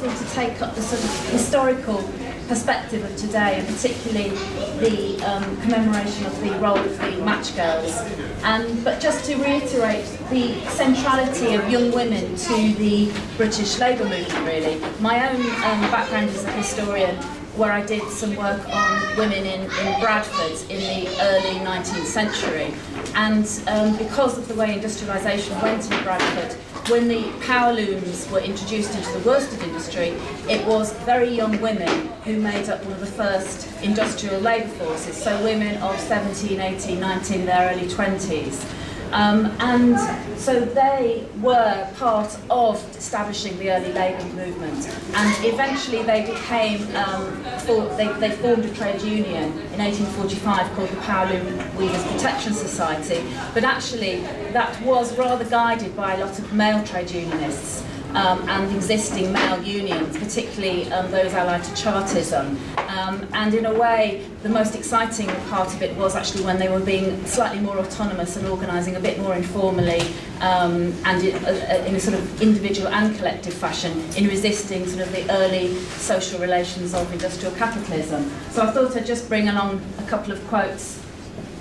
useful to take up the sort of historical perspective of today, and particularly the commemoration of the role of the match girls. But just to reiterate the centrality of young women to the British labour movement, really. My own background as a historian, where I did some work on women in Bradford in the early 19th century. And because of the way industrialisation went in Bradford, when the power looms were introduced into the worsted industry, it was very young women who made up one of the first industrial labour forces, so women of 17, 18, 19, their early 20s. And so they were part of establishing the early labour movement, and eventually they became, they formed a trade union in 1845 called the Power Loom Weavers Protection Society, but actually that was rather guided by a lot of male trade unionists and existing male unions, particularly those allied to Chartism. And in a way, the most exciting part of it was actually when they were being slightly more autonomous and organising a bit more informally and in a sort of individual and collective fashion in resisting sort of the early social relations of industrial capitalism. So I thought I'd just bring along a couple of quotes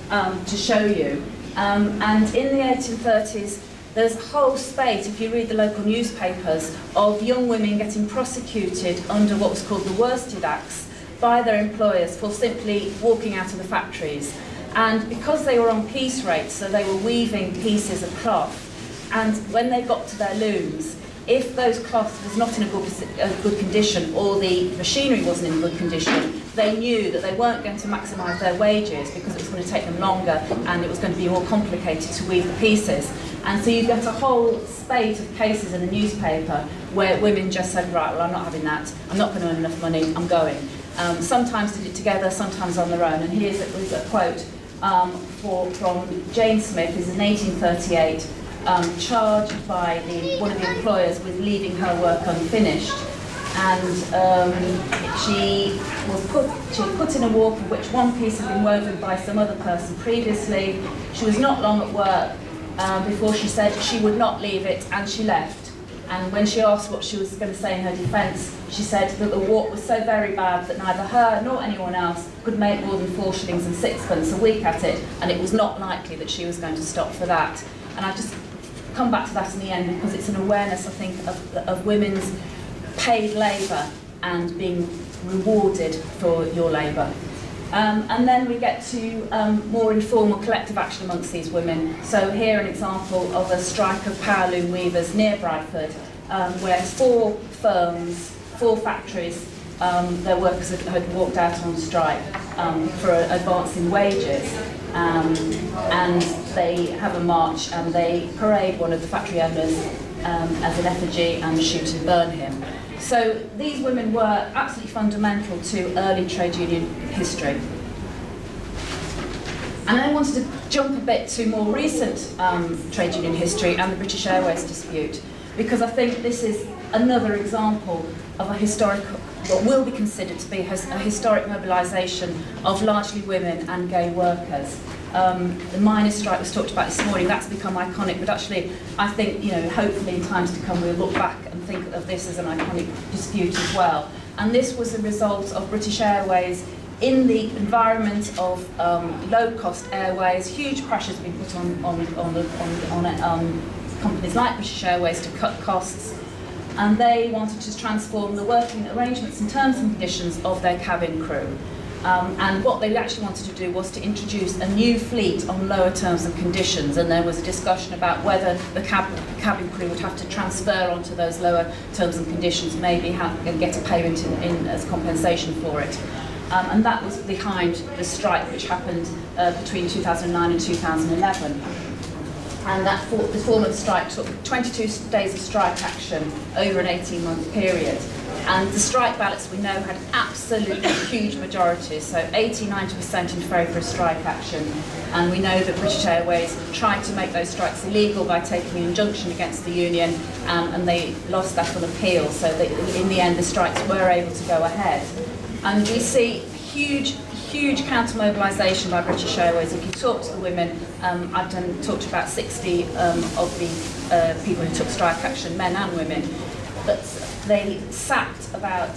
to show you. And in the 1830s, there's a whole spate, if you read the local newspapers, of young women getting prosecuted under what was called the Worsted Acts by their employers for simply walking out of the factories. And because they were on piece rates, so they were weaving pieces of cloth, and when they got to their looms, if those cloth was not in a good condition, or the machinery wasn't in good condition, they knew that they weren't going to maximise their wages because it was going to take them longer and it was going to be more complicated to weave the pieces. And so you get a whole spate of cases in the newspaper where women just said, right, well, I'm not having that, I'm not going to earn enough money, I'm going. Sometimes did it together, sometimes on their own. And here's a quote from Jane Smith, who's in 1838, charged by one of the employers with leaving her work unfinished. And she was put in a warp of which one piece had been woven by some other person previously. She was not long at work before she said she would not leave it, and she left. And when she asked what she was going to say in her defence, she said that the warp was so very bad that neither her nor anyone else could make more than 4 shillings and 6pence a week at it, and it was not likely that she was going to stop for that. And I just come back to that in the end because it's an awareness, I think, of women's paid labour and being rewarded for your labour. And then we get to more informal collective action amongst these women. So here an example of a strike of power loom weavers near Bradford, where 4 firms, 4 factories, their workers had walked out on strike for advancing wages. And they have a march and they parade one of the factory owners as an effigy and shoot and burn him. So these women were absolutely fundamental to early trade union history. And I wanted to jump a bit to more recent trade union history and the British Airways dispute, because I think this is another example of a historic, what will be considered to be a historic mobilisation of largely women and gay workers. The miners' strike was talked about this morning, that's become iconic, but actually I think, hopefully in times to come we'll look back and think of this as an iconic dispute as well. And this was a result of British Airways in the environment of low-cost airways. Huge pressures have been put on companies like British Airways to cut costs, and they wanted to transform the working arrangements and terms and conditions of their cabin crew. And what they actually wanted to do was to introduce a new fleet on lower terms and conditions, and there was a discussion about whether the cabin crew would have to transfer onto those lower terms and conditions, maybe and get a payment in as compensation for it. And that was behind the strike which happened between 2009 and 2011. And the form of the strike took 22 days of strike action over an 18-month period. And the strike ballots, we know, had absolutely huge majorities, so 80–90% in favour of strike action. And we know that British Airways tried to make those strikes illegal by taking an injunction against the union, and they lost that on appeal, so that in the end the strikes were able to go ahead. And we see huge counter-mobilisation by British Airways. If you talk to the women, I've talked to about 60 of the people who took strike action, men and women, but they sacked about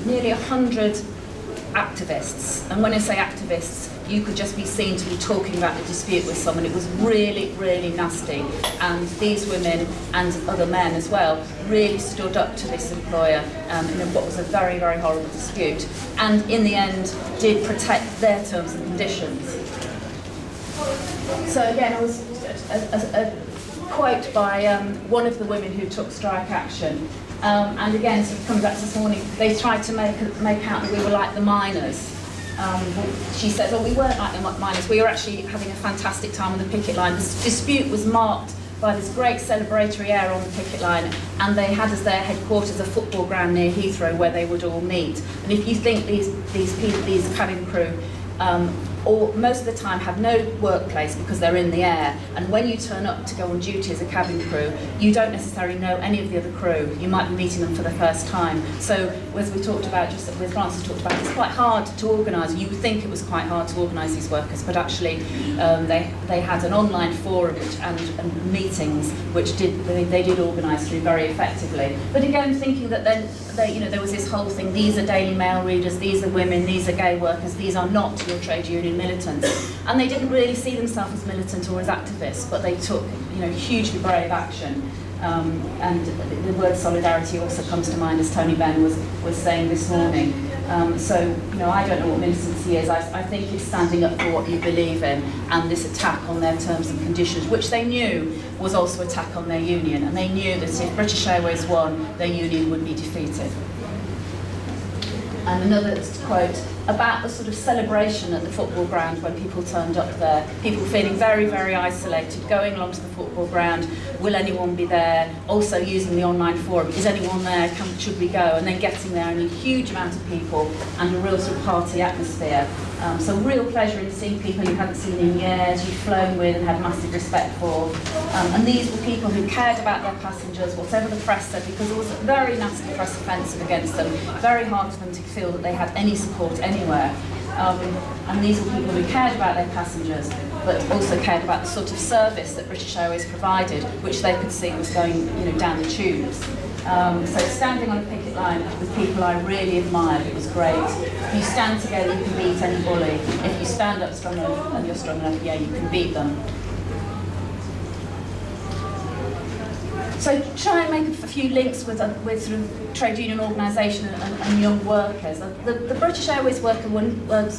nearly 100 activists. And when I say activists, you could just be seen to be talking about the dispute with someone. It was really, really nasty. And these women and other men as well really stood up to this employer in what was a very, very horrible dispute. And in the end, did protect their terms and conditions. So again, I was a quote by one of the women who took strike action. And again, sort of coming back to this morning, they tried to make out that we were like the miners. She said, well, we weren't like the miners, we were actually having a fantastic time on the picket line. This dispute was marked by this great celebratory air on the picket line, and they had as their headquarters a football ground near Heathrow where they would all meet. And if you think these people, these cabin crew, or most of the time have no workplace because they're in the air, and when you turn up to go on duty as a cabin crew, you don't necessarily know any of the other crew. You might be meeting them for the first time. So as we talked about, just as Francis talked about, it's quite hard to organise. You would think it was quite hard to organise these workers, but actually they had an online forum and meetings which they did organise through very effectively. But again, thinking that then there was this whole thing, these are Daily Mail readers, these are women, these are gay workers, these are not your trade union militants. And they didn't really see themselves as militant or as activists, but they took hugely brave action. And the word solidarity also comes to mind, as Tony Benn was saying this morning. So I don't know what militancy is. I think it's standing up for what you believe in, and this attack on their terms and conditions, which they knew was also an attack on their union, and they knew that if British Airways won, their union would be defeated. And another quote about the sort of celebration at the football ground when people turned up there, people feeling very, very isolated, going along to the football ground, will anyone be there? Also using the online forum, is anyone there? Should we go? And then getting there and a huge amount of people and a real sort of party atmosphere. So real pleasure in seeing people you hadn't seen in years, you'd flown with and had massive respect for. And these were people who cared about their passengers, whatever the press said, because there was a very nasty press offensive against them, very hard for them to feel that they had any support anywhere. And these were people who cared about their passengers, but also cared about the sort of service that British Airways provided, which they could see was going down the tubes. So standing on a picket line with people I really admired, it was great. If you stand together, you can beat any bully. If you stand up strong enough and you're strong enough, yeah, you can beat them. So try and make a few links with sort of trade union organisation and young workers. The British Airways workers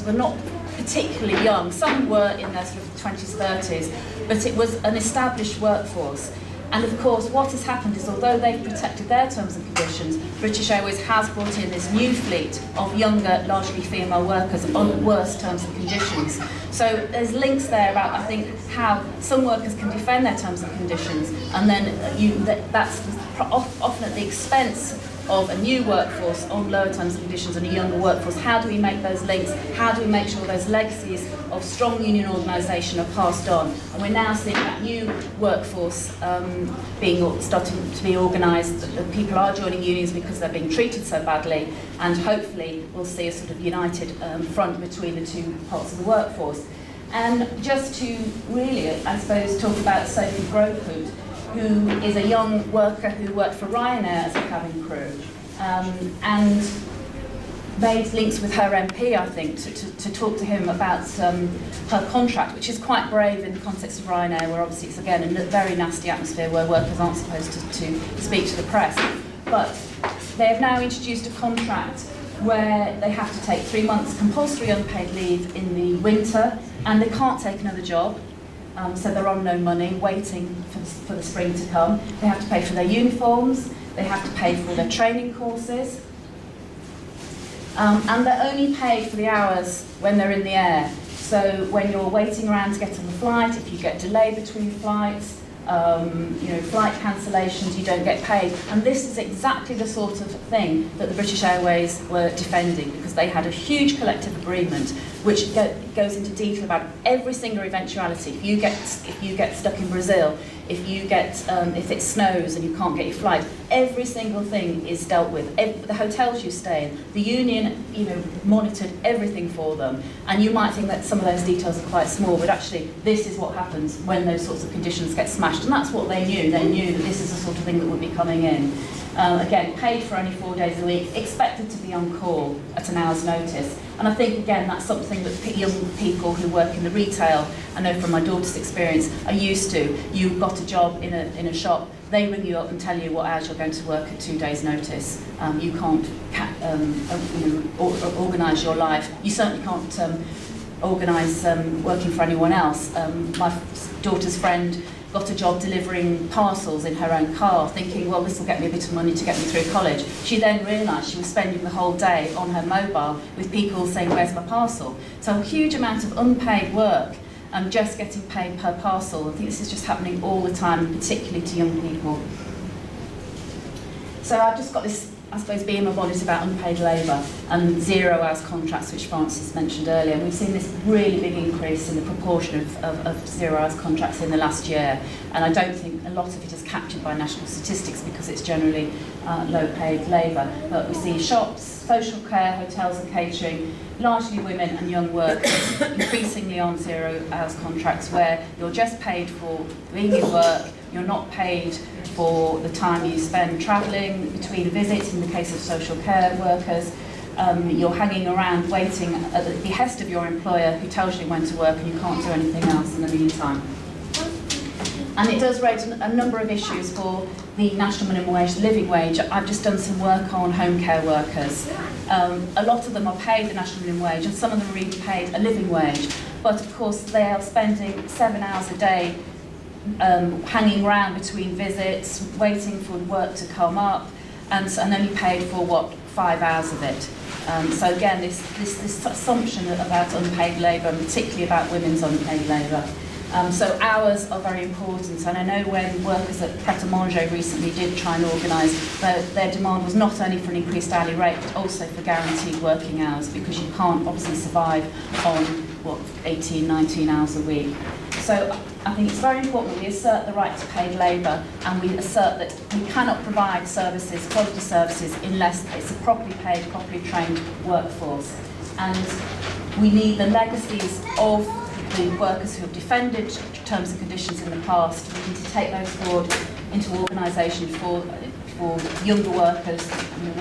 were not particularly young. Some were in their sort of 20s, 30s, but it was an established workforce. And of course, what has happened is, although they've protected their terms and conditions, British Airways has brought in this new fleet of younger, largely female workers on worse terms and conditions. So there's links there about, I think, how some workers can defend their terms and conditions, and then that's often at the expense of a new workforce on lower terms and conditions and a younger workforce. How do we make those links? How do we make sure those legacies of strong union organisation are passed on? And we're now seeing that new workforce starting to be organised, that people are joining unions because they're being treated so badly, and hopefully we'll see a sort of united front between the two parts of the workforce. And just to really, I suppose, talk about Sophie Grokhood, who is a young worker who worked for Ryanair as a cabin crew, and made links with her MP, I think, to talk to him about her contract, which is quite brave in the context of Ryanair, where obviously it's, again, a very nasty atmosphere where workers aren't supposed to speak to the press. But they have now introduced a contract where they have to take 3 months compulsory unpaid leave in the winter, and they can't take another job. So they're on no money, waiting for the spring to come. They have to pay for their uniforms, they have to pay for their training courses, and they're only paid for the hours when they're in the air. So when you're waiting around to get on the flight, if you get delayed between flights, flight cancellations, you don't get paid. And this is exactly the sort of thing that the British Airways were defending, because they had a huge collective agreement which goes into detail about every single eventuality. If you get stuck in Brazil, if you get, if it snows and you can't get your flight, every single thing is dealt with. The hotels you stay in, the union, monitored everything for them. And you might think that some of those details are quite small, but actually this is what happens when those sorts of conditions get smashed. And that's what they knew. They knew that this is the sort of thing that would be coming in. Again, paid for only 4 days a week, expected to be on call at an hour's notice. And I think, again, that's something that young people who work in the retail, I know from my daughter's experience, are used to. You've got a job in a shop, they ring you up and tell you what hours you're going to work at 2 days' notice. You can't organise your life. You certainly can't organise working for anyone else. My daughter's friend got a job delivering parcels in her own car, thinking, well, this will get me a bit of money to get me through college. She then realised she was spending the whole day on her mobile with people saying, where's my parcel? So a huge amount of unpaid work and just getting paid per parcel. I think this is just happening all the time, particularly to young people. So I've just got this, I suppose, being my bonnet about unpaid labour and 0 hours contracts, which Francis mentioned earlier. And we've seen this really big increase in the proportion of 0 hours contracts in the last year. And I don't think a lot of it is captured by national statistics because it's generally low paid labour. But we see shops, social care, hotels and catering, largely women and young workers, increasingly on 0 hours contracts where you're just paid for being in work, you're not paid for the time you spend travelling between visits in the case of social care workers. You're hanging around waiting at the behest of your employer who tells you when to work and you can't do anything else in the meantime. And it does raise a number of issues for the national minimum wage, the living wage. I've just done some work on home care workers. A lot of them are paid the national minimum wage and some of them are even paid a living wage. But of course they are spending 7 hours a day hanging around between visits, waiting for work to come up, and only paid for, 5 hours of it. So again, this assumption about unpaid labour, and particularly about women's unpaid labour. So hours are very important, and I know when workers at Pret-a-Manger recently did try and organise, their demand was not only for an increased hourly rate, but also for guaranteed working hours, because you can't obviously survive on, 18, 19 hours a week. So I think it's very important that we assert the right to paid labour, and we assert that we cannot provide services, quality services, unless it's a properly paid, properly trained workforce. And we need the legacies of the workers who have defended terms and conditions in the past. We need to take those forward into organisation for younger workers,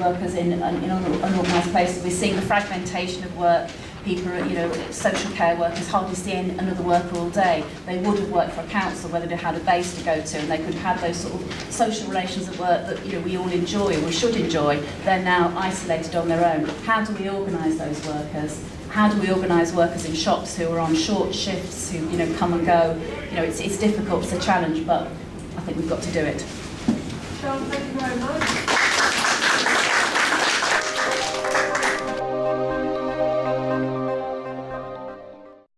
workers in unorganised places. We're seeing the fragmentation of work. People, social care workers hardly see another worker all day. They would have worked for a council where they had a base to go to, and they could have those sort of social relations at work that we all enjoy, or we should enjoy. They're now isolated on their own. How do we organise those workers? How do we organise workers in shops who are on short shifts, who come and go? It's difficult, it's a challenge, but I think we've got to do it. Sean, thank you very much.